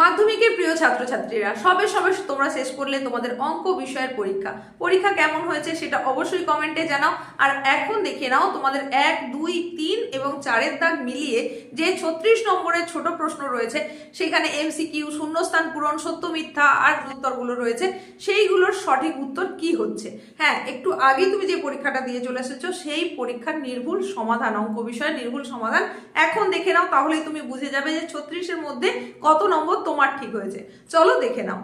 মাধ্যমিকের প্রিয় ছাত্রছাত্রীরা, সবে সবে তোমরা শেষ করলে তোমাদের অঙ্ক বিষয়ের পরীক্ষা কেমন হয়েছে সেটা অবশ্যই কমেন্টে জানাও। আর এখন দেখে নাও তোমাদের 1, 2, 3 এবং 4-এর দাগ মিলিয়ে যে 36 নম্বরের ছোট প্রশ্ন রয়েছে, সেখানে এমসিকিউ, শূন্যস্থান পূরণ, সত্য মিথ্যা আর উত্তরগুলো রয়েছে, সেইগুলোর সঠিক উত্তর কি হচ্ছে। হ্যাঁ, একটু আগে তুমি যে পরীক্ষাটা দিয়ে চলে এসেছো সেই পরীক্ষার নির্ভুল সমাধান, অঙ্ক বিষয়ের নির্ভুল সমাধান এখন দেখে নাও, তাহলেই তুমি বুঝে যাবে যে 36-এর মধ্যে কত নম্বর তোমার ঠিক হয়েছে। চলো দেখে নাও।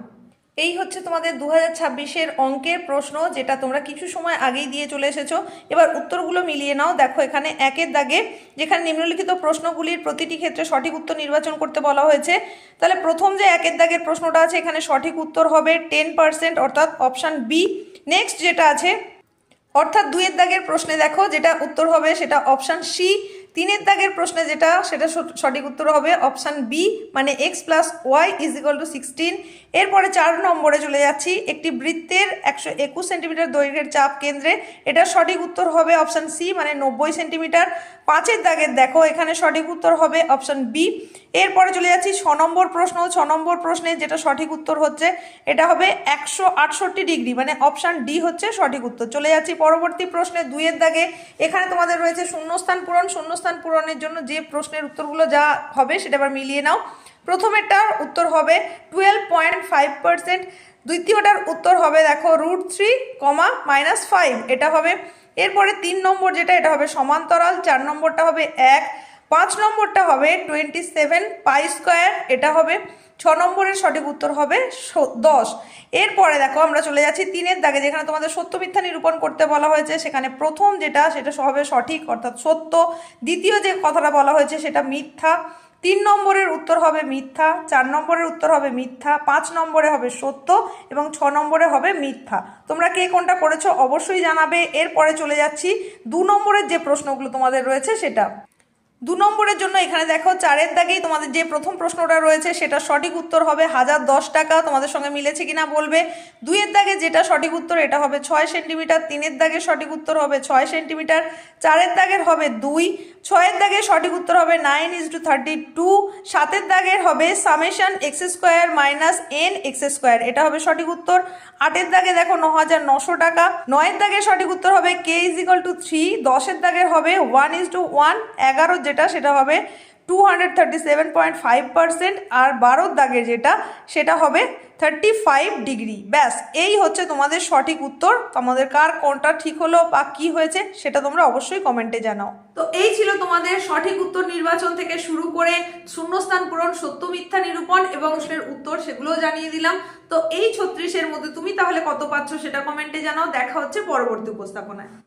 এই হচ্ছে তোমাদের 2026-এর অঙ্কের প্রশ্ন, যেটা তোমরা কিছু সময় আগেই দিয়ে চলে এসেছো। এবার উত্তরগুলো মিলিয়ে নাও। দেখো, এখানে 1-এর দাগে যেখানে নিম্নলিখিত প্রশ্নগুলির প্রতিটি ক্ষেত্রে সঠিক উত্তর নির্বাচন করতে বলা হয়েছে, তাহলে প্রথম যে 1-এর দাগের প্রশ্নটা আছে, এখানে সঠিক উত্তর হবে 10%, অর্থাৎ অপশান বি। নেক্সট যেটা আছে, অর্থাৎ 2-এর দাগের প্রশ্নে দেখো যেটা উত্তর হবে সেটা অপশান সি। 3-এর দাগের প্রশ্নে যেটা সেটা সঠিক উত্তর হবে অপশান বি, মানে x + y = 16। এরপরে 4 নম্বরে চলে যাচ্ছি, একটি বৃত্তের 121 সেন্টিমিটার দৈর্ঘ্যের চাপ কেন্দ্রে, এটা সঠিক উত্তর হবে অপশান সি, মানে 90 সেন্টিমিটার। 5-এর দাগের দেখো এখানে সঠিক উত্তর হবে অপশান বি। এরপরে চলে যাচ্ছি 6 নম্বর প্রশ্ন। 6 নম্বর প্রশ্নে যেটা সঠিক উত্তর হচ্ছে এটা হবে 168 ডিগ্রি, মানে অপশান ডি হচ্ছে সঠিক উত্তর। চলে যাচ্ছি পরবর্তী প্রশ্নে 2-এর দাগে। এখানে তোমাদের রয়েছে শূন্যস্থান পূরণ। শূন্যস্থান পূরণের জন্য যে প্রশ্নের উত্তরগুলো যা হবে সেটা আবার মিলিয়ে নাও। প্রথমেরটার উত্তর হবে 12.5%, দ্বিতীয়টার উত্তর হবে দেখো √3, -5 এটা হবে। এরপরে 3 নম্বর যেটা, এটা হবে সমান্তরাল। 4 নম্বরটা হবে 1। 5 নম্বরটা হবে 27 π², এটা হবে। 6 নম্বরের সঠিক উত্তর হবে 10। এরপরে দেখো আমরা চলে যাচ্ছি 3-এর দাগে, যেখানে তোমাদের সত্য মিথ্যা নিরূপণ করতে বলা হয়েছে। সেখানে প্রথম যেটা সেটা হবে সঠিক, অর্থাৎ সত্য। দ্বিতীয় যে কথাটা বলা হয়েছে সেটা মিথ্যা। 3 নম্বরের উত্তর হবে মিথ্যা। 4 নম্বরের উত্তর হবে মিথ্যা। 5 নম্বরে হবে সত্য এবং 6 নম্বরে হবে মিথ্যা। তোমরা কে কোনটা করেছো অবশ্যই জানাবে। এরপরে চলে যাচ্ছি 2 নম্বরের যে প্রশ্নগুলো তোমাদের রয়েছে সেটা। 2 নম্বরের জন্য এখানে দেখো 4-এর দাগেই তোমাদের যে প্রথম প্রশ্নটা রয়েছে সেটা সঠিক উত্তর হবে 1010 টাকা। তোমাদের সঙ্গে মিলেছে কিনা বলবে। 2-এর দাগে যেটা সঠিক উত্তর এটা হবে 6 সেন্টিমিটার। 3-এর দাগের সঠিক উত্তর হবে 6 সেন্টিমিটার। 4-এর দাগের হবে 2। 6-এর দাগের সঠিক উত্তর হবে 9:32। 7-এর দাগের হবে সামেশন x² - nx², এটা হবে সঠিক উত্তর। 8-এর দাগে দেখো 9900 টাকা। 9-এর দাগের সঠিক উত্তর হবে k = 3। 10-এর দাগের হবে 1:1। 11 যেটা সেটা হবে 237.5%। আর 12-র দাগের যেটা সেটা হবে 35 ডিগ্রি। ব্যাস, এই হচ্ছে তোমাদের সঠিক উত্তর। তোমাদের কার কোনটা ঠিক হলো বা কি হয়েছে সেটা তোমরা অবশ্যই কমেন্টে জানাও। তো এই ছিল তোমাদের সঠিক উত্তর নির্বাচন থেকে শুরু করে শূন্যস্থান পূরণ, সত্য মিথ্যা নিরূপণ এবং প্রশ্নের উত্তর, সেগুলোও জানিয়ে দিলাম। তো এই 36-এর মধ্যে তুমি তাহলে কত পাচ্ছ সেটা কমেন্টে জানাও। দেখা হচ্ছে পরবর্তী উপস্থাপনায়।